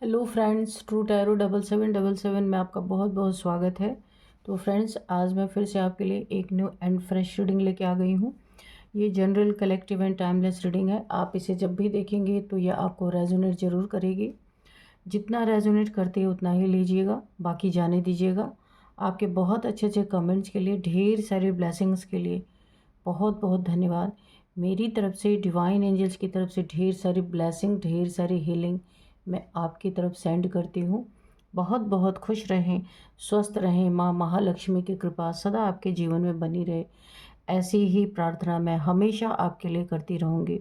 Hello friends, true tarot 7777 में आपका बहुत बहुत स्वागत है। तो फ्रेंड्स, आज मैं फिर से आपके लिए एक न्यू एंड फ्रेश रीडिंग लेके आ गई हूँ। ये general, collective and timeless reading है। आप इसे जब भी देखेंगे तो यह आपको रेजोनेट ज़रूर करेगी। जितना रेजोनेट करती है उतना ही लीजिएगा, बाकी जाने दीजिएगा। आपके बहुत अच्छे अच्छे कमेंट्स के लिए, ढेर सारी ब्लेसिंग्स के लिए बहुत बहुत धन्यवाद। मेरी तरफ से, डिवाइन एंजल्स की तरफ से ढेर सारी ब्लेसिंग, ढेर सारी हीलिंग मैं आपकी तरफ सेंड करती हूँ। बहुत बहुत खुश रहें, स्वस्थ रहें। माँ महालक्ष्मी की कृपा सदा आपके जीवन में बनी रहे, ऐसी ही प्रार्थना मैं हमेशा आपके लिए करती रहूँगी।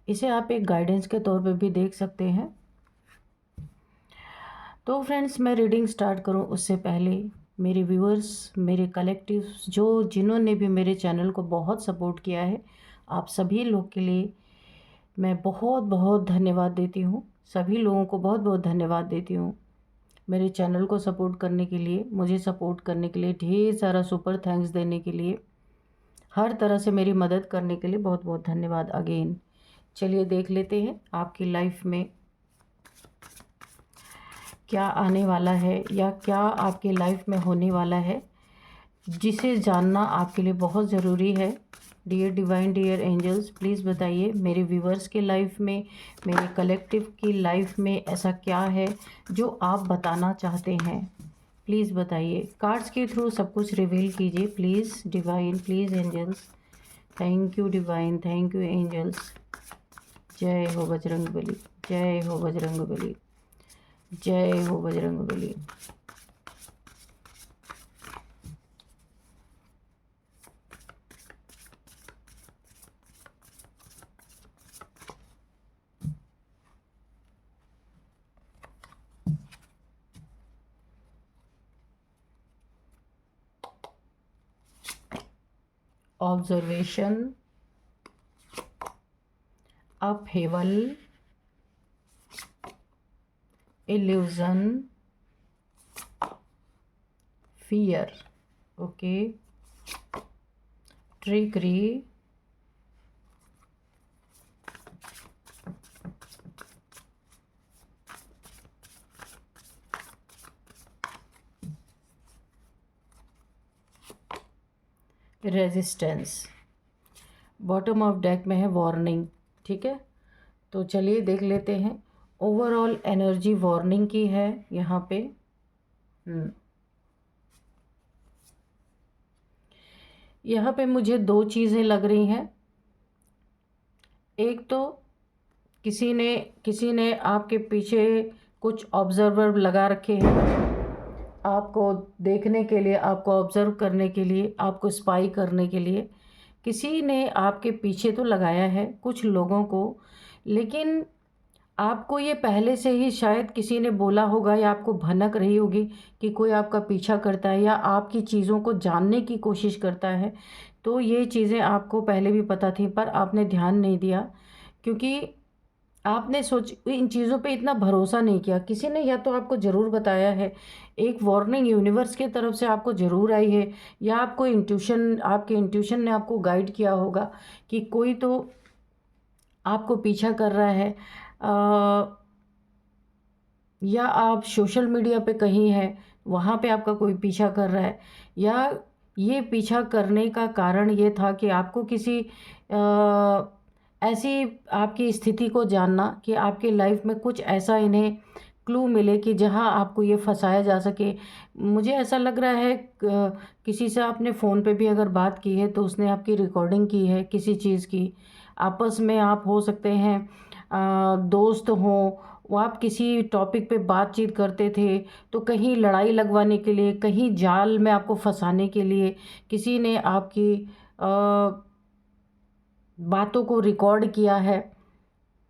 इसे आप एक गाइडेंस के तौर पे भी देख सकते हैं। तो फ्रेंड्स, मैं रीडिंग स्टार्ट करूं उससे पहले मेरे व्यूअर्स, मेरे कलेक्टिव, जिन्होंने भी मेरे चैनल को बहुत सपोर्ट किया है, आप सभी लोग के लिए मैं बहुत बहुत धन्यवाद देती हूँ। सभी लोगों को बहुत बहुत धन्यवाद देती हूँ मेरे चैनल को सपोर्ट करने के लिए, मुझे सपोर्ट करने के लिए, ढेर सारा सुपर थैंक्स देने के लिए, हर तरह से मेरी मदद करने के लिए बहुत बहुत धन्यवाद अगेन। चलिए देख लेते हैं आपकी लाइफ में क्या आने वाला है या क्या आपकी लाइफ में होने वाला है, जिसे जानना आपके लिए बहुत ज़रूरी है। Dear divine, dear angels, please बताइए मेरे व्यूवर्स के लाइफ में, मेरे कलेक्टिव की लाइफ में ऐसा क्या है जो आप बताना चाहते हैं। प्लीज़ बताइए, कार्ड्स के थ्रू सब कुछ रिवील कीजिए please divine, please angels. Thank you divine, thank you angels. जय हो बजरंगबली, जय हो बजरंगबली, जय हो Bajrangbali. Observation, upheaval, illusion, fear, okay, trickery, resistance. Bottom of deck में है वार्निंग। ठीक है, तो चलिए देख लेते हैं। ओवरऑल एनर्जी वार्निंग की है यहाँ पे। यहाँ पे मुझे दो चीज़ें लग रही हैं। एक तो किसी ने आपके पीछे कुछ ऑब्जर्वर लगा रखे हैं, आपको देखने के लिए, आपको ऑब्जर्व करने के लिए, आपको स्पाई करने के लिए किसी ने आपके पीछे तो लगाया है कुछ लोगों को। लेकिन आपको ये पहले से ही शायद किसी ने बोला होगा या आपको भनक रही होगी कि कोई आपका पीछा करता है या आपकी चीज़ों को जानने की कोशिश करता है। तो ये चीज़ें आपको पहले भी पता थी पर आपने ध्यान नहीं दिया, क्योंकि आपने इन चीज़ों पे इतना भरोसा नहीं किया। किसी ने या तो आपको ज़रूर बताया है, एक वार्निंग यूनिवर्स की तरफ से आपको ज़रूर आई है, या आपको आपके इंट्यूशन ने आपको गाइड किया होगा कि कोई तो आपको पीछा कर रहा है। या आप सोशल मीडिया पे कहीं हैं, वहाँ पे आपका कोई पीछा कर रहा है, या ये पीछा करने का कारण ये था कि आपको किसी ऐसी आपकी स्थिति को जानना कि आपकी लाइफ में कुछ ऐसा इन्हें क्लू मिले कि जहाँ आपको ये फंसाया जा सके। मुझे ऐसा लग रहा है किसी से आपने फ़ोन पे भी अगर बात की है तो उसने आपकी रिकॉर्डिंग की है किसी चीज़ की। आपस में आप हो सकते हैं दोस्त हों, वो आप किसी टॉपिक पे बातचीत करते थे, तो कहीं लड़ाई लगवाने के लिए, कहीं जाल में आपको फंसाने के लिए किसी ने आपकी बातों को रिकॉर्ड किया है।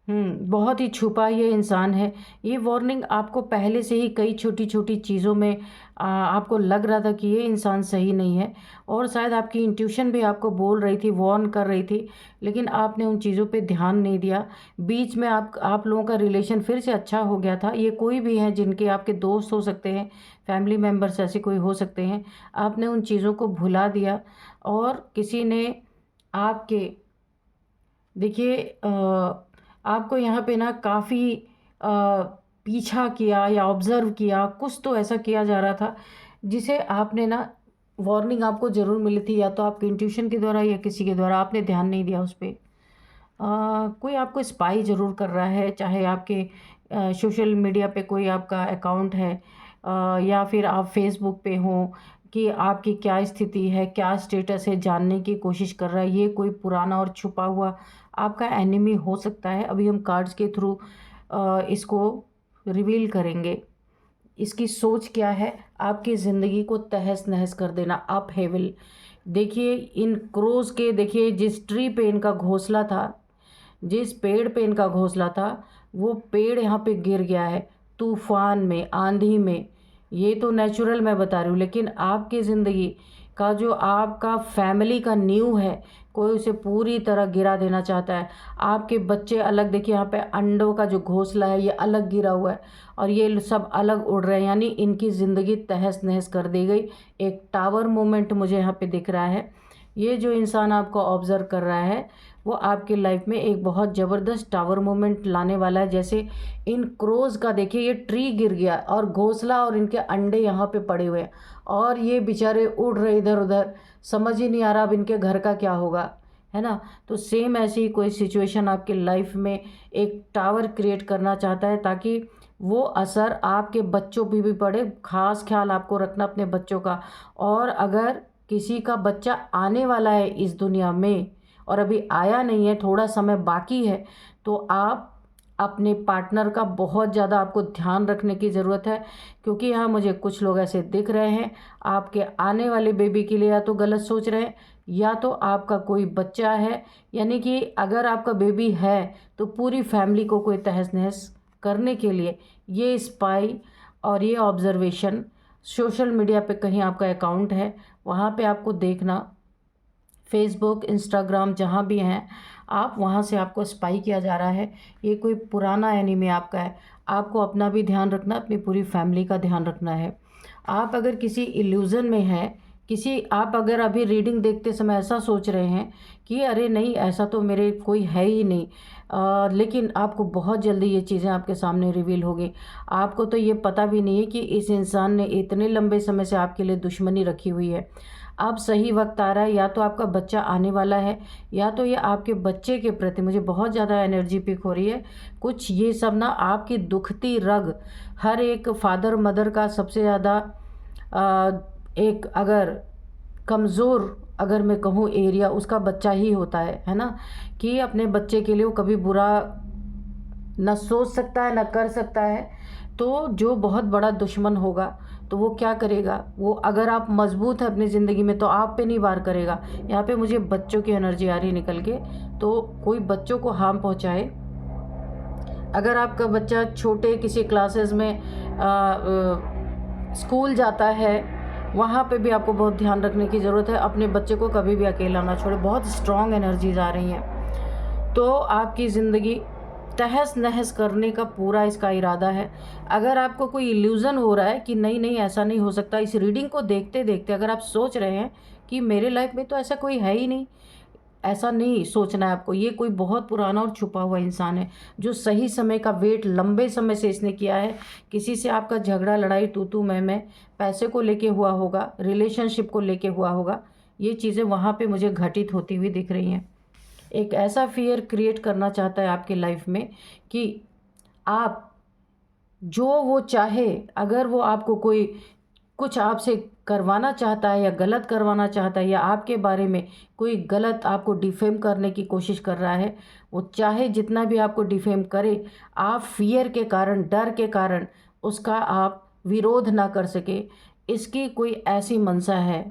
बहुत ही छुपा ये इंसान है। ये वार्निंग आपको पहले से ही कई छोटी छोटी चीज़ों में आपको लग रहा था कि ये इंसान सही नहीं है, और शायद आपकी इंट्यूशन भी आपको बोल रही थी, वार्न कर रही थी, लेकिन आपने उन चीज़ों पे ध्यान नहीं दिया। बीच में आप लोगों का रिलेशन फिर से अच्छा हो गया था। ये कोई भी हैं, जिनके आपके दोस्त हो सकते हैं, फैमिली मेम्बर्स ऐसे कोई हो सकते हैं। आपने उन चीज़ों को भुला दिया और किसी ने आपके, देखिए आपको यहाँ पे ना काफ़ी पीछा किया या ऑब्ज़र्व किया, कुछ तो ऐसा किया जा रहा था जिसे आपने ना, वार्निंग आपको ज़रूर मिली थी, या तो आपके इंट्यूशन के द्वारा या किसी के द्वारा, आपने ध्यान नहीं दिया उस पे। कोई आपको स्पाई ज़रूर कर रहा है, चाहे आपके सोशल मीडिया पे कोई आपका अकाउंट है, या फिर आप फेसबुक पे हो, कि आपकी क्या स्थिति है, क्या स्टेटस है, जानने की कोशिश कर रहा है। ये कोई पुराना और छुपा हुआ आपका एनिमी हो सकता है। अभी हम कार्ड्स के थ्रू इसको रिवील करेंगे। इसकी सोच क्या है? आपकी ज़िंदगी को तहस-नहस कर देना, अपहेवल। देखिए इन क्रोज़ के, देखिए जिस ट्री पे इनका घोंसला था, जिस पेड़ पे इनका घोंसला था, वो पेड़ यहाँ पे गिर गया है तूफ़ान में, आंधी में। ये तो नेचुरल मैं बता रही हूँ, लेकिन आपकी ज़िंदगी का जो आपका फैमिली का नींव है, कोई उसे पूरी तरह गिरा देना चाहता है। आपके बच्चे अलग, देखिए यहाँ पे अंडों का जो घोंसला है ये अलग गिरा हुआ है, और ये सब अलग उड़ रहे हैं, यानी इनकी ज़िंदगी तहस-नहस कर दी गई। एक टावर मोमेंट मुझे यहाँ पे दिख रहा है। ये जो इंसान आपको ऑब्ज़र्व कर रहा है, वो आपकी लाइफ में एक बहुत ज़बरदस्त टावर मोमेंट लाने वाला है। जैसे इन क्रोज़ का देखिए, ये ट्री गिर गया और घोंसला और इनके अंडे यहाँ पे पड़े हुए हैं, और ये बेचारे उड़ रहे इधर-उधर, समझ ही नहीं आ रहा अब इनके घर का क्या होगा, है ना? तो सेम ऐसी ही कोई सिचुएशन आपकी लाइफ में एक टावर क्रिएट करना चाहता है, ताकि वो असर आपके बच्चों पे भी पड़े। ख़ास ख़्याल आपको रखना अपने बच्चों का। और अगर किसी का बच्चा आने वाला है इस दुनिया में और अभी आया नहीं है, थोड़ा समय बाकी है, तो आप अपने पार्टनर का बहुत ज़्यादा आपको ध्यान रखने की ज़रूरत है, क्योंकि यहाँ मुझे कुछ लोग ऐसे दिख रहे हैं, आपके आने वाले बेबी के लिए या तो गलत सोच रहे हैं, या तो आपका कोई बच्चा है। यानी कि अगर आपका बेबी है तो पूरी फैमिली को कोई तहस-नहस करने के लिए ये स्पाई और ये ऑब्ज़र्वेशन, सोशल मीडिया पे कहीं आपका अकाउंट है, वहाँ पे आपको देखना, फ़ेसबुक, इंस्टाग्राम जहाँ भी हैं आप, वहाँ से आपको स्पाई किया जा रहा है। ये कोई पुराना एनिमी आपका है। आपको अपना भी ध्यान रखना, अपनी पूरी फैमिली का ध्यान रखना है। आप अगर किसी इल्यूज़न में हैं, आप अगर अभी रीडिंग देखते समय ऐसा सोच रहे हैं कि अरे नहीं, ऐसा तो मेरे कोई है ही नहीं, लेकिन आपको बहुत जल्दी ये चीज़ें आपके सामने रिवील होगी। आपको तो ये पता भी नहीं है कि इस इंसान ने इतने लंबे समय से आपके लिए दुश्मनी रखी हुई है। अब सही वक्त आ रहा है, या तो आपका बच्चा आने वाला है, या तो ये आपके बच्चे के प्रति, मुझे बहुत ज़्यादा एनर्जी पिक हो रही है कुछ, ये सब ना आपकी दुखती रग, हर एक फादर मदर का सबसे ज़्यादा एक अगर कमज़ोर, अगर मैं कहूँ एरिया, उसका बच्चा ही होता है ना? कि अपने बच्चे के लिए वो कभी बुरा ना सोच सकता है, ना कर सकता है। तो जो बहुत बड़ा दुश्मन होगा, तो वो क्या करेगा? वो, अगर आप मज़बूत हैं अपनी ज़िंदगी में, तो आप पे नहीं वार करेगा। यहाँ पे मुझे बच्चों की एनर्जी आ रही निकल के, तो कोई बच्चों को हार्म पहुँचाए। अगर आपका बच्चा छोटे किसी क्लासेस में स्कूल जाता है, वहाँ पे भी आपको बहुत ध्यान रखने की ज़रूरत है। अपने बच्चे को कभी भी अकेला ना छोड़े। बहुत स्ट्रॉन्ग एनर्जीज़ आ रही हैं। तो आपकी ज़िंदगी तहस-नहस करने का पूरा इसका इरादा है। अगर आपको कोई इल्यूज़न हो रहा है कि नहीं, नहीं ऐसा नहीं हो सकता, इस रीडिंग को देखते-देखते अगर आप सोच रहे हैं कि मेरे लाइफ़ में तो ऐसा कोई है ही नहीं, ऐसा नहीं सोचना है आपको। ये कोई बहुत पुराना और छुपा हुआ इंसान है, जो सही समय का वेट लंबे समय से इसने किया है। किसी से आपका झगड़ा, लड़ाई, तू-तू मैं-मैं, पैसे को लेके हुआ होगा, रिलेशनशिप को लेके हुआ होगा। ये चीज़ें वहाँ पे मुझे घटित होती हुई दिख रही हैं। एक ऐसा फ़ियर क्रिएट करना चाहता है आपकी लाइफ़ में कि आप जो वो चाहे, अगर वो आपको कोई कुछ आपसे करवाना चाहता है या गलत करवाना चाहता है, या आपके बारे में कोई गलत आपको डिफेम करने की कोशिश कर रहा है, वो चाहे जितना भी आपको डिफेम करे, आप फ़ियर के कारण, डर के कारण उसका आप विरोध ना कर सके, इसकी कोई ऐसी मंशा है।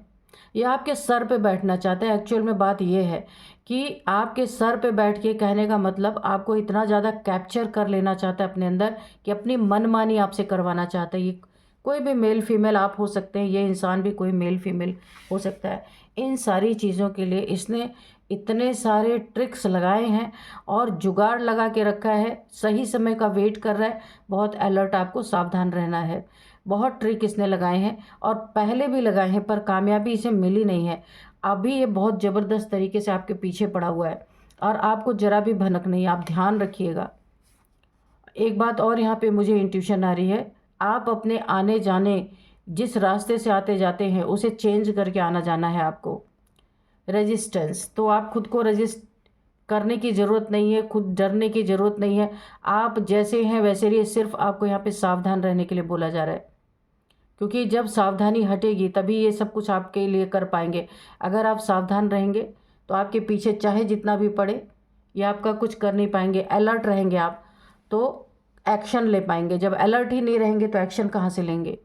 या आपके सर पे बैठना चाहता है। एक्चुअल में बात ये है कि आपके सर पे बैठ के, कहने का मतलब आपको इतना ज़्यादा कैप्चर कर लेना चाहता है अपने अंदर कि अपनी मनमानी आपसे करवाना चाहता है। ये कोई भी मेल फीमेल आप हो सकते हैं, ये इंसान भी कोई मेल फीमेल हो सकता है। इन सारी चीज़ों के लिए इसने इतने सारे ट्रिक्स लगाए हैं और जुगाड़ लगा के रखा है, सही समय का वेट कर रहा है। बहुत अलर्ट, आपको सावधान रहना है। बहुत ट्रिक इसने लगाए हैं और पहले भी लगाए हैं, पर कामयाबी इसे मिली नहीं है। अभी ये बहुत ज़बरदस्त तरीके से आपके पीछे पड़ा हुआ है और आपको ज़रा भी भनक नहीं है, आप ध्यान रखिएगा। एक बात और यहाँ पे मुझे इंट्यूशन आ रही है, आप अपने आने जाने जिस रास्ते से आते जाते हैं उसे चेंज करके आना जाना है आपको। रेजिस्टेंस, तो आप खुद को रेजिस्ट करने की ज़रूरत नहीं है, खुद डरने की ज़रूरत नहीं है। आप जैसे हैं वैसे रहिए, सिर्फ आपको यहाँ पे सावधान रहने के लिए बोला जा रहा है, क्योंकि जब सावधानी हटेगी तभी ये सब कुछ आपके लिए कर पाएंगे। अगर आप सावधान रहेंगे तो आपके पीछे चाहे जितना भी पड़े ये आपका कुछ कर नहीं पाएंगे। अलर्ट रहेंगे आप तो एक्शन ले पाएंगे, जब अलर्ट ही नहीं रहेंगे तो एक्शन कहाँ से लेंगे।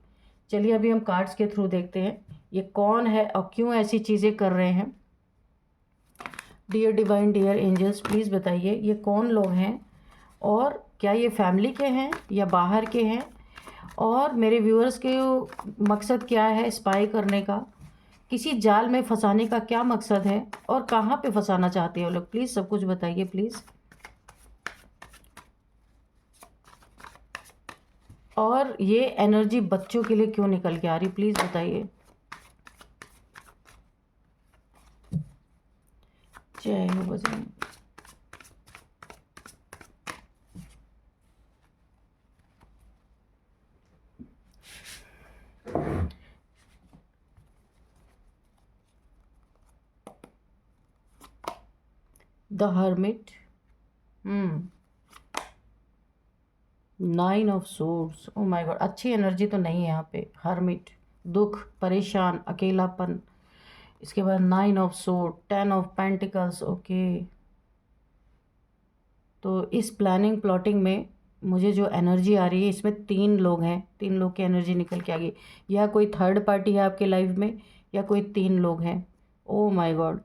चलिए अभी हम कार्ड्स के थ्रू देखते हैं ये कौन है और क्यों ऐसी चीज़ें कर रहे हैं। Dear divine, dear angels, please बताइए ये कौन लोग हैं और क्या ये फैमिली के हैं या बाहर के हैं, और मेरे व्यूअर्स के मकसद क्या है स्पाई करने का, किसी जाल में फंसाने का क्या मकसद है और कहाँ पे फंसाना चाहते हैं वो लोग। प्लीज़ सब कुछ बताइए प्लीज़। और ये एनर्जी बच्चों के लिए क्यों निकल के आ रही, प्लीज़ बताइए। जय हो Bajrang. The hermit, 9 of swords, oh my God, अच्छी एनर्जी तो नहीं है यहाँ पे। हर्मिट, दुख, परेशान, अकेलापन। इसके बाद 9 of sword, 10 of pentacles. Okay, तो इस प्लानिंग प्लॉटिंग में मुझे जो एनर्जी आ रही है इसमें 3 लोग हैं, 3 लोग की एनर्जी निकल के आ गई। या कोई थर्ड पार्टी है आपके लाइफ में या कोई 3 लोग हैं। ओ माय गॉड,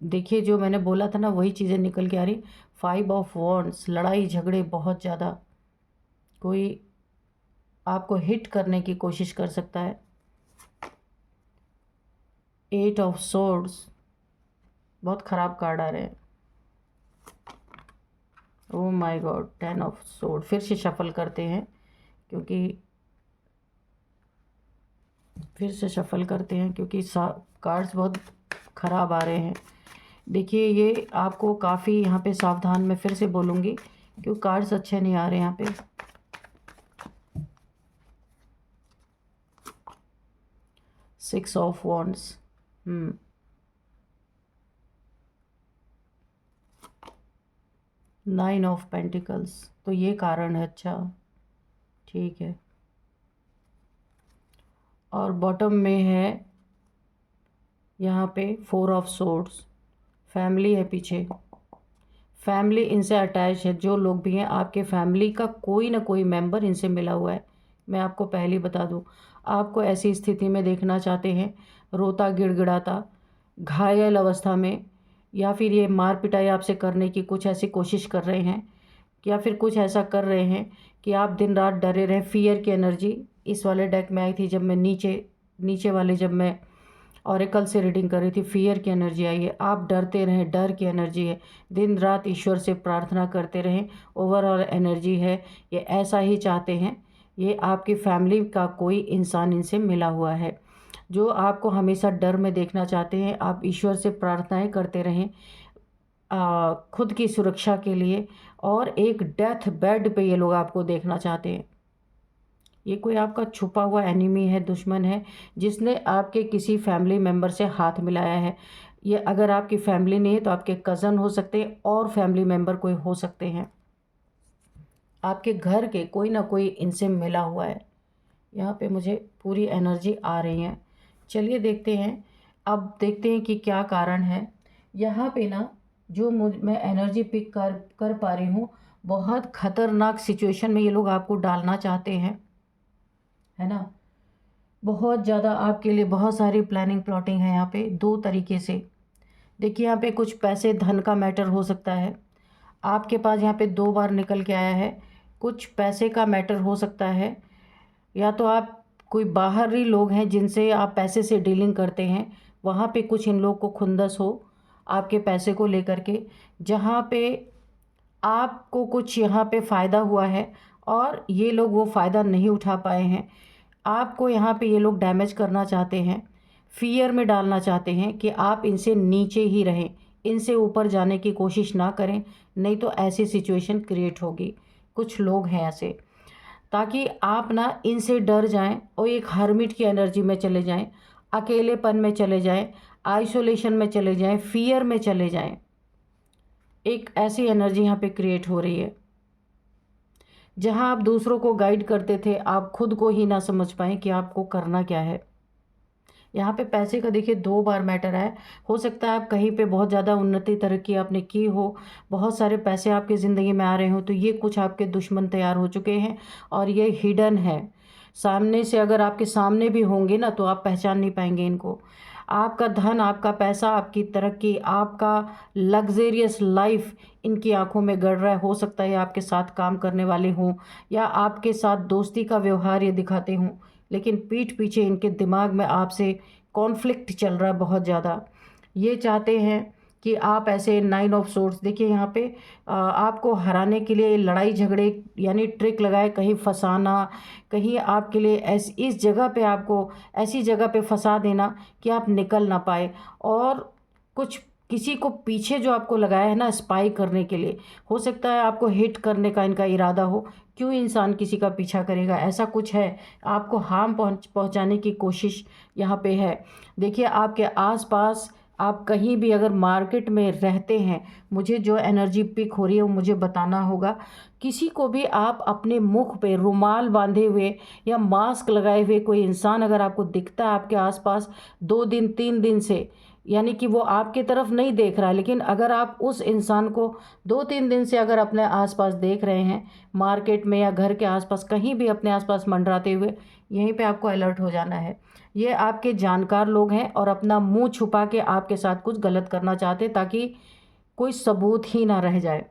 देखिए जो मैंने बोला था ना वही चीज़ें निकल के आ रही। 5 ऑफ वॉन्ड्स, लड़ाई झगड़े बहुत ज़्यादा, कोई आपको हिट करने की कोशिश कर सकता है। 8 ऑफ सोर्ड्स, बहुत ख़राब कार्ड आ रहे हैं। Oh my God, 10 of sword. फिर से शफल करते हैं क्योंकि कार्ड्स बहुत ख़राब आ रहे हैं। देखिए ये आपको काफ़ी यहाँ पे सावधान, मैं फिर से बोलूँगी क्योंकि कार्ड्स अच्छे नहीं आ रहे यहाँ पे। Six of wands, 9 of pentacles, तो ये कारण है। अच्छा ठीक है। और बॉटम में है यहाँ पे 4 ऑफ सोर्ड्स, फैमिली है पीछे। फैमिली इनसे अटैच है, जो लोग भी हैं आपके फैमिली का कोई ना कोई मेंबर इनसे मिला हुआ है। मैं आपको पहले ही बता दूँ, आपको ऐसी स्थिति में देखना चाहते हैं, रोता गिड़गिड़ाता, घायल अवस्था में, या फिर ये मार पिटाई आपसे करने की कुछ ऐसी कोशिश कर रहे हैं, या फिर कुछ ऐसा कर रहे हैं कि आप दिन रात डरे रहें। फियर की एनर्जी इस वाले डेक में आई थी जब मैं नीचे वाले जब मैं ऑरेकल से रीडिंग कर रही थी। फियर की एनर्जी आई है, आप डरते रहें, डर की एनर्जी है, दिन रात ईश्वर से प्रार्थना करते रहें, ओवरऑल एनर्जी है। ये ऐसा ही चाहते हैं, ये आपकी फैमिली का कोई इंसान इनसे मिला हुआ है जो आपको हमेशा डर में देखना चाहते हैं। आप ईश्वर से प्रार्थनाएं करते रहें खुद की सुरक्षा के लिए, और एक डेथ बेड पे ये लोग आपको देखना चाहते हैं। ये कोई आपका छुपा हुआ एनिमी है, दुश्मन है, जिसने आपके किसी फैमिली मेम्बर से हाथ मिलाया है। ये अगर आपकी फैमिली नहीं है तो आपके कज़न हो सकते हैं और फैमिली मेम्बर कोई हो सकते हैं, आपके घर के कोई ना कोई इनसे मिला हुआ है। यहाँ पे मुझे पूरी एनर्जी आ रही है। चलिए देखते हैं, अब देखते हैं कि क्या कारण है। यहाँ पे ना जो मैं एनर्जी पिक कर पा रही हूँ, बहुत ख़तरनाक सिचुएशन में ये लोग आपको डालना चाहते हैं, है ना। बहुत ज़्यादा आपके लिए बहुत सारी प्लानिंग प्लॉटिंग है यहाँ पे 2 तरीके से। देखिए यहाँ पे कुछ पैसे धन का मैटर हो सकता है, आपके पास यहाँ पे 2 बार निकल के आया है। कुछ पैसे का मैटर हो सकता है, या तो आप कोई बाहरी लोग हैं जिनसे आप पैसे से डीलिंग करते हैं, वहाँ पे कुछ इन लोग को खुंदस हो आपके पैसे को लेकर के, जहाँ पे आपको कुछ यहाँ पे फ़ायदा हुआ है और ये लोग वो फ़ायदा नहीं उठा पाए हैं। आपको यहाँ पे ये लोग डैमेज करना चाहते हैं, फियर में डालना चाहते हैं कि आप इनसे नीचे ही रहें, इनसे ऊपर जाने की कोशिश ना करें, नहीं तो ऐसी सिचुएशन क्रिएट होगी। कुछ लोग हैं ऐसे, ताकि आप ना इनसे डर जाएं और एक हर्मिट की एनर्जी में चले जाएं, अकेलेपन में चले जाएं, आइसोलेशन में चले जाएं, फियर में चले जाएं। एक ऐसी एनर्जी यहाँ पे क्रिएट हो रही है जहाँ आप दूसरों को गाइड करते थे, आप खुद को ही ना समझ पाए कि आपको करना क्या है। यहाँ पे पैसे का देखिए 2 बार मैटर है। हो सकता है आप कहीं पे बहुत ज़्यादा उन्नति तरक्की आपने की हो, बहुत सारे पैसे आपकी ज़िंदगी में आ रहे हो, तो ये कुछ आपके दुश्मन तैयार हो चुके हैं और ये हिडन है। सामने से अगर आपके सामने भी होंगे ना तो आप पहचान नहीं पाएंगे इनको। आपका धन, आपका पैसा, आपकी तरक्की, आपका लग्जेरियस लाइफ इनकी आंखों में गड़ रहा है। हो सकता है आपके साथ काम करने वाले हों या आपके साथ दोस्ती का व्यवहार ये दिखाते हों, लेकिन पीठ पीछे इनके दिमाग में आपसे कॉन्फ्लिक्ट चल रहा है बहुत ज़्यादा। ये चाहते हैं कि आप ऐसे 9 ऑफ सोर्ड्स, देखिए यहाँ पे आपको हराने के लिए लड़ाई झगड़े यानी ट्रिक लगाए, कहीं फंसाना, कहीं आपके लिए इस जगह पे आपको ऐसी जगह पे फंसा देना कि आप निकल ना पाए। और कुछ किसी को पीछे जो आपको लगाया है ना स्पाई करने के लिए, हो सकता है आपको हिट करने का इनका इरादा हो। क्यों इंसान किसी का पीछा करेगा, ऐसा कुछ है, आपको हार्म पहुंचाने की कोशिश यहाँ पे है। देखिए आपके आसपास आप कहीं भी अगर मार्केट में रहते हैं, मुझे जो एनर्जी पिक हो रही है वो मुझे बताना होगा। किसी को भी आप अपने मुख पे रुमाल बांधे हुए या मास्क लगाए हुए कोई इंसान अगर आपको दिखता है आपके आसपास 2 दिन 3 दिन से, यानी कि वो आपकी तरफ नहीं देख रहा है, लेकिन अगर आप उस इंसान को 2-3 दिन से अगर अपने आसपास देख रहे हैं, मार्केट में या घर के आसपास कहीं भी अपने आसपास मंडराते हुए, यहीं पे आपको अलर्ट हो जाना है। ये आपके जानकार लोग हैं और अपना मुंह छुपा के आपके साथ कुछ गलत करना चाहते ताकि कोई सबूत ही ना रह जाए।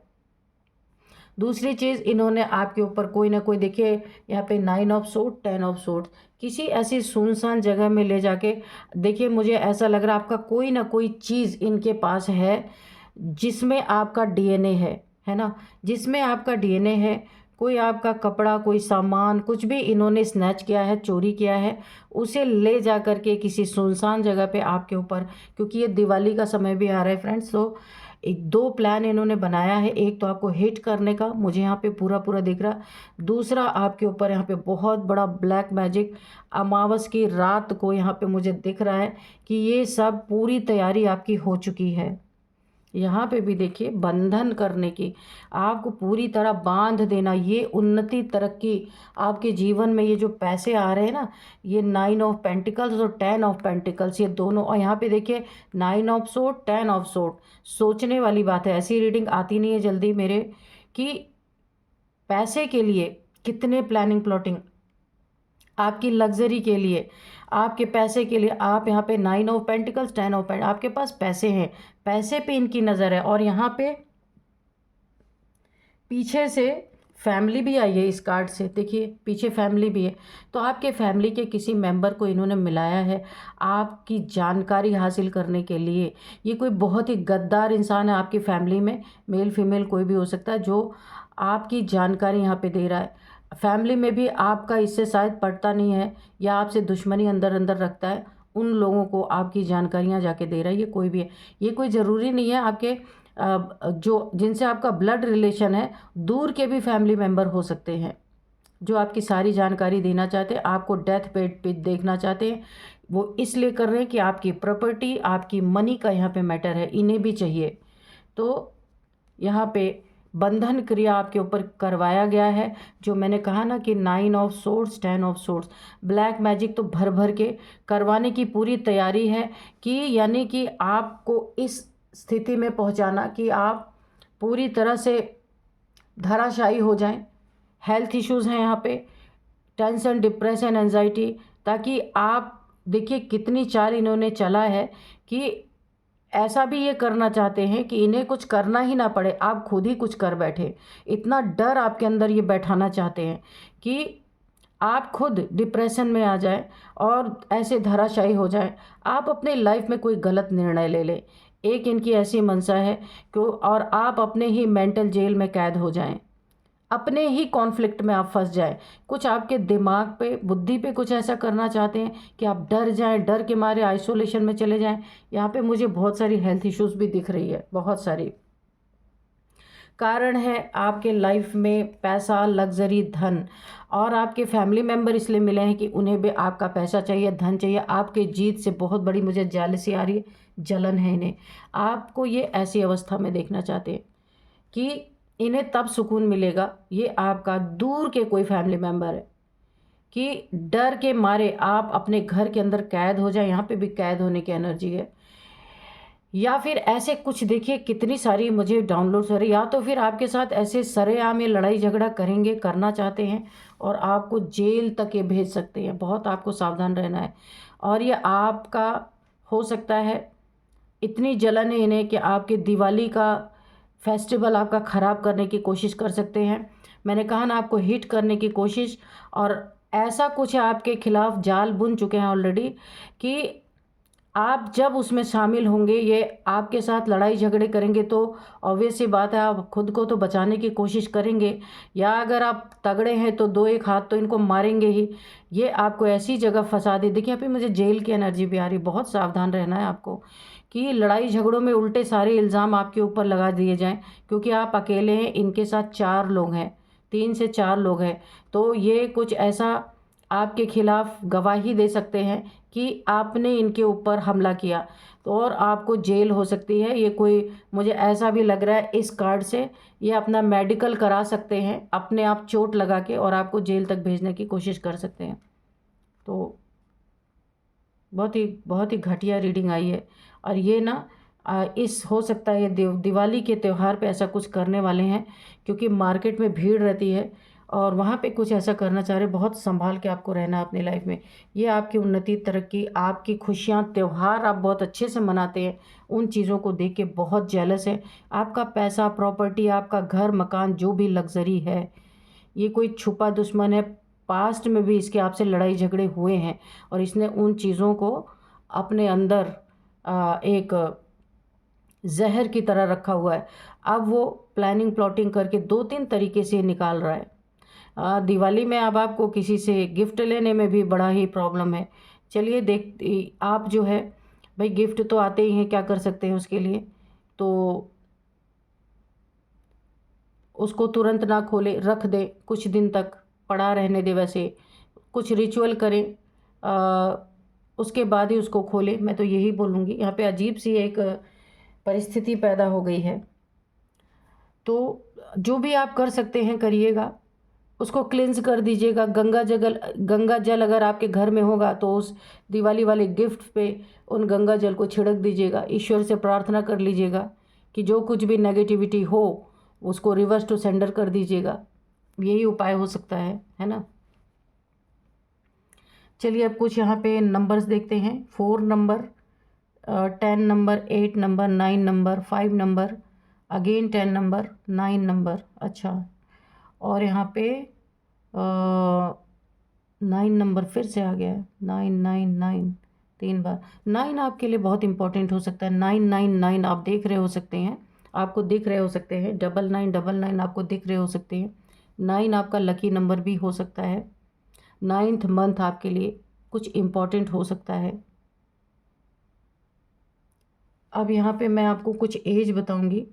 दूसरी चीज़, इन्होंने आपके ऊपर कोई ना कोई, देखिए यहाँ पे 9 ऑफ सोर्ड, 10 ऑफ सोर्ड, किसी ऐसी सुनसान जगह में ले जाके, देखिए मुझे ऐसा लग रहा है आपका कोई ना कोई चीज़ इनके पास है जिसमें आपका डीएनए है ना, जिसमें आपका डीएनए है। कोई आपका कपड़ा, कोई सामान, कुछ भी इन्होंने स्नैच किया है, चोरी किया है, उसे ले जा कर के किसी सुनसान जगह पे आपके ऊपर, क्योंकि ये दिवाली का समय भी आ रहा है फ्रेंड्स, तो एक 2 प्लान इन्होंने बनाया है। एक तो आपको हिट करने का, मुझे यहाँ पे पूरा पूरा दिख रहा। दूसरा आपके ऊपर यहाँ पे बहुत बड़ा ब्लैक मैजिक, अमावस की रात को यहाँ पे मुझे दिख रहा है कि ये सब पूरी तैयारी आपकी हो चुकी है। यहाँ पे भी देखिए बंधन करने की, आपको पूरी तरह बांध देना, ये उन्नति तरक्की आपके जीवन में, ये जो पैसे आ रहे हैं ना, ये 9 ऑफ पेंटिकल्स और 10 ऑफ पेंटिकल्स, ये दोनों। और यहाँ पे देखिए 9 ऑफ सोर्ड, 10 ऑफ सोर्ड, सोचने वाली बात है। ऐसी रीडिंग आती नहीं है जल्दी मेरे, कि पैसे के लिए कितने प्लानिंग प्लॉटिंग, आपकी लग्जरी के लिए, आपके पैसे के लिए, आप यहाँ पे 9 ऑफ पेंटिकल्स, 10 ऑफ पेंटिकल्स, आपके पास पैसे हैं, पैसे पे इनकी नज़र है। और यहाँ पे पीछे से फैमिली भी आई है इस कार्ड से, देखिए पीछे फैमिली भी है। तो आपके फैमिली के किसी मेंबर को इन्होंने मिलाया है आपकी जानकारी हासिल करने के लिए। ये कोई बहुत ही गद्दार इंसान है आपकी फैमिली में, मेल फीमेल कोई भी हो सकता है, जो आपकी जानकारी यहाँ पे दे रहा है। फैमिली में भी आपका इससे शायद पड़ता नहीं है या आपसे दुश्मनी अंदर अंदर रखता है, उन लोगों को आपकी जानकारियाँ जाके दे रहा है। ये कोई भी है, ये कोई ज़रूरी नहीं है आपके जो जिनसे आपका ब्लड रिलेशन है, दूर के भी फैमिली मेम्बर हो सकते हैं जो आपकी सारी जानकारी देना चाहते हैं, आपको डेथ बेड पे देखना चाहते हैं। वो इसलिए कर रहे हैं कि आपकी प्रॉपर्टी, आपकी मनी का यहाँ पे मैटर है, इन्हें भी चाहिए। तो यहाँ पे बंधन क्रिया आपके ऊपर करवाया गया है। जो मैंने कहा ना कि 9 of swords, 10 of swords, black magic तो भर भर के करवाने की पूरी तैयारी है, कि यानी कि आपको इस स्थिति में पहुंचाना कि आप पूरी तरह से धराशायी हो जाएं। हेल्थ इश्यूज़ हैं यहाँ पे, टेंशन, डिप्रेशन, एंजाइटी, ताकि आप देखिए कितनी चाल इन्होंने चला है कि ऐसा भी ये करना चाहते हैं कि इन्हें कुछ करना ही ना पड़े, आप खुद ही कुछ कर बैठे। इतना डर आपके अंदर ये बैठाना चाहते हैं कि आप खुद डिप्रेशन में आ जाएं और ऐसे धराशायी हो जाएं, आप अपने लाइफ में कोई गलत निर्णय ले लें। एक इनकी ऐसी मंशा है कि और आप अपने ही मेंटल जेल में कैद हो जाएं, अपने ही कॉन्फ्लिक्ट में आप फंस जाएं। कुछ आपके दिमाग पे, बुद्धि पे कुछ ऐसा करना चाहते हैं कि आप डर जाएं, डर के मारे आइसोलेशन में चले जाएं। यहाँ पे मुझे बहुत सारी हेल्थ इश्यूज़ भी दिख रही है, बहुत सारी। कारण है आपके लाइफ में पैसा, लग्जरी, धन, और आपके फैमिली मेम्बर इसलिए मिले हैं कि उन्हें भी आपका पैसा चाहिए, धन चाहिए। आपके जीत से बहुत बड़ी मुझे जेलसी आ रही है, जलन है इन्हें। आपको ये ऐसी अवस्था में देखना चाहते हैं कि इन्हें तब सुकून मिलेगा। ये आपका दूर के कोई फैमिली मेम्बर है कि डर के मारे आप अपने घर के अंदर कैद हो जाए। यहाँ पे भी कैद होने की एनर्जी है, या फिर ऐसे कुछ देखिए कितनी सारी मुझे डाउनलोड्स हो रही, या तो फिर आपके साथ ऐसे सरेआम ये लड़ाई झगड़ा करेंगे, करना चाहते हैं और आपको जेल तक ये भेज सकते हैं। बहुत आपको सावधान रहना है। और ये आपका हो सकता है, इतनी जलन है इन्हें कि आपके दिवाली का फेस्टिवल आपका ख़राब करने की कोशिश कर सकते हैं। मैंने कहा ना, आपको हिट करने की कोशिश, और ऐसा कुछ है आपके खिलाफ जाल बुन चुके हैं ऑलरेडी कि आप जब उसमें शामिल होंगे, ये आपके साथ लड़ाई झगड़े करेंगे तो ऑब्वियस सी बात है आप खुद को तो बचाने की कोशिश करेंगे, या अगर आप तगड़े हैं तो दो एक हाथ तो इनको मारेंगे ही। ये आपको ऐसी जगह फंसा दे। देखिए यहाँ पे मुझे जेल की एनर्जी भी आ रही। बहुत सावधान रहना है आपको कि लड़ाई झगड़ों में उल्टे सारे इल्ज़ाम आपके ऊपर लगा दिए जाएं, क्योंकि आप अकेले हैं, इनके साथ 4 लोग हैं, 3 से 4 लोग हैं। तो ये कुछ ऐसा आपके खिलाफ गवाही दे सकते हैं कि आपने इनके ऊपर हमला किया, तो और आपको जेल हो सकती है। ये कोई, मुझे ऐसा भी लग रहा है इस कार्ड से, ये अपना मेडिकल करा सकते हैं अपने आप चोट लगा के, और आपको जेल तक भेजने की कोशिश कर सकते हैं। तो बहुत ही घटिया रीडिंग आई है। और ये ना इस हो सकता है ये दिवाली के त्यौहार पे ऐसा कुछ करने वाले हैं, क्योंकि मार्केट में भीड़ रहती है और वहाँ पे कुछ ऐसा करना चाह रहे। बहुत संभाल के आपको रहना है अपनी लाइफ में। ये आपकी उन्नति, तरक्की, आपकी खुशियाँ, त्यौहार आप बहुत अच्छे से मनाते हैं, उन चीज़ों को देख के बहुत जेलस है। आपका पैसा, प्रॉपर्टी, आपका घर मकान, जो भी लग्जरी है, ये कोई छुपा दुश्मन है। पास्ट में भी इसके आपसे लड़ाई झगड़े हुए हैं और इसने उन चीज़ों को अपने अंदर एक जहर की तरह रखा हुआ है। अब वो प्लानिंग प्लॉटिंग करके 2-3 तरीके से निकाल रहा है। दिवाली में अब आपको किसी से गिफ्ट लेने में भी बड़ा ही प्रॉब्लम है। चलिए आप जो है भाई, गिफ्ट तो आते ही हैं, क्या कर सकते हैं उसके लिए। तो उसको तुरंत ना खोले, रख दे, कुछ दिन तक पड़ा रहने दे। वैसे कुछ रिचुअल करें, उसके बाद ही उसको खोले। मैं तो यही बोलूँगी। यहाँ पे अजीब सी एक परिस्थिति पैदा हो गई है। तो जो भी आप कर सकते हैं करिएगा, उसको क्लिंज कर दीजिएगा। गंगा जल अगर आपके घर में होगा तो उस दिवाली वाले गिफ्ट पे उन गंगा जल को छिड़क दीजिएगा। ईश्वर से प्रार्थना कर लीजिएगा कि जो कुछ भी नेगेटिविटी हो उसको रिवर्स टू सेंडर कर दीजिएगा। यही उपाय हो सकता है ना। चलिए अब कुछ यहाँ पे नंबर्स देखते हैं। 4 number, 10 number, 8 number, 9 number, 5 number, again 10 number, 9 number. अच्छा, और यहाँ पे 9 नंबर फिर से आ गया है। 9 3 बार। 9 आपके लिए बहुत इंपॉर्टेंट हो सकता है। 999 आप देख रहे हो सकते हैं, आपको दिख रहे हो सकते हैं। 9999 आपको दिख रहे हो सकते हैं। 9 आपका लकी नंबर भी हो सकता है। 9th मंथ आपके लिए कुछ इम्पॉर्टेंट हो सकता है। अब यहाँ पे मैं आपको कुछ एज बताऊंगी।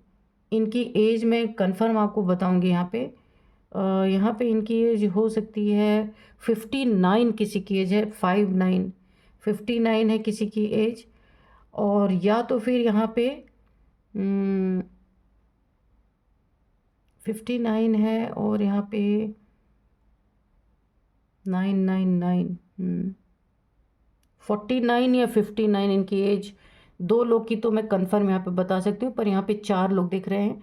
इनकी एज मैं कंफर्म आपको बताऊंगी। यहाँ पे इनकी एज हो सकती है 59, किसी की एज है 59 है किसी की एज। और या तो फिर यहाँ पे 59 है और यहाँ पे 999, 49 या 59 इनकी एज। 2 लोग की तो मैं कंफर्म यहाँ पे बता सकती हूँ, पर यहाँ पे 4 लोग दिख रहे हैं,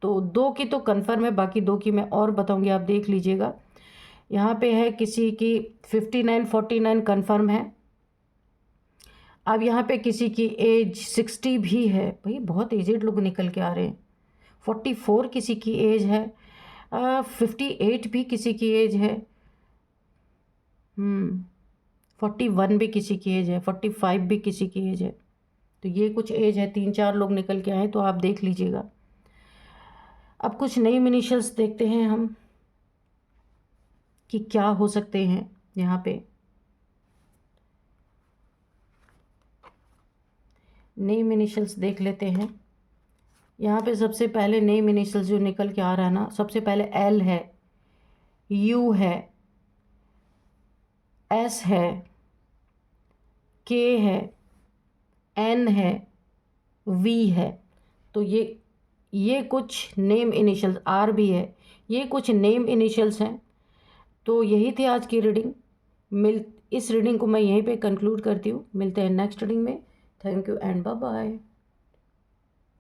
तो 2 की तो कंफर्म है, बाकी 2 की मैं और बताऊँगी, आप देख लीजिएगा। यहाँ पे है किसी की 59, 49 कंफर्म है। अब यहाँ पे किसी की एज 60 भी है। भाई बहुत एजेड लोग निकल के आ रहे हैं। 44 किसी की एज है। 58 भी किसी की एज है। 41 भी किसी की एज है। 45 भी किसी की एज है। तो ये कुछ एज है, 3-4 लोग निकल के आए, तो आप देख लीजिएगा। अब कुछ नई इनिशियल्स देखते हैं हम कि क्या हो सकते हैं। यहाँ पे नेम इनिशियल्स देख लेते हैं। यहाँ पे सबसे पहले नेम इनिशियल जो निकल के आ रहा है ना, सबसे पहले एल है, यू है, एस है, के है, एन है, वी है। तो ये कुछ नेम इनिशियल्स, आर भी है, ये कुछ नेम इनिशियल्स हैं। तो यही थी आज की रीडिंग। इस रीडिंग को मैं यहीं पे कंक्लूड करती हूँ। मिलते हैं नेक्स्ट रीडिंग में। Thank you and bye bye.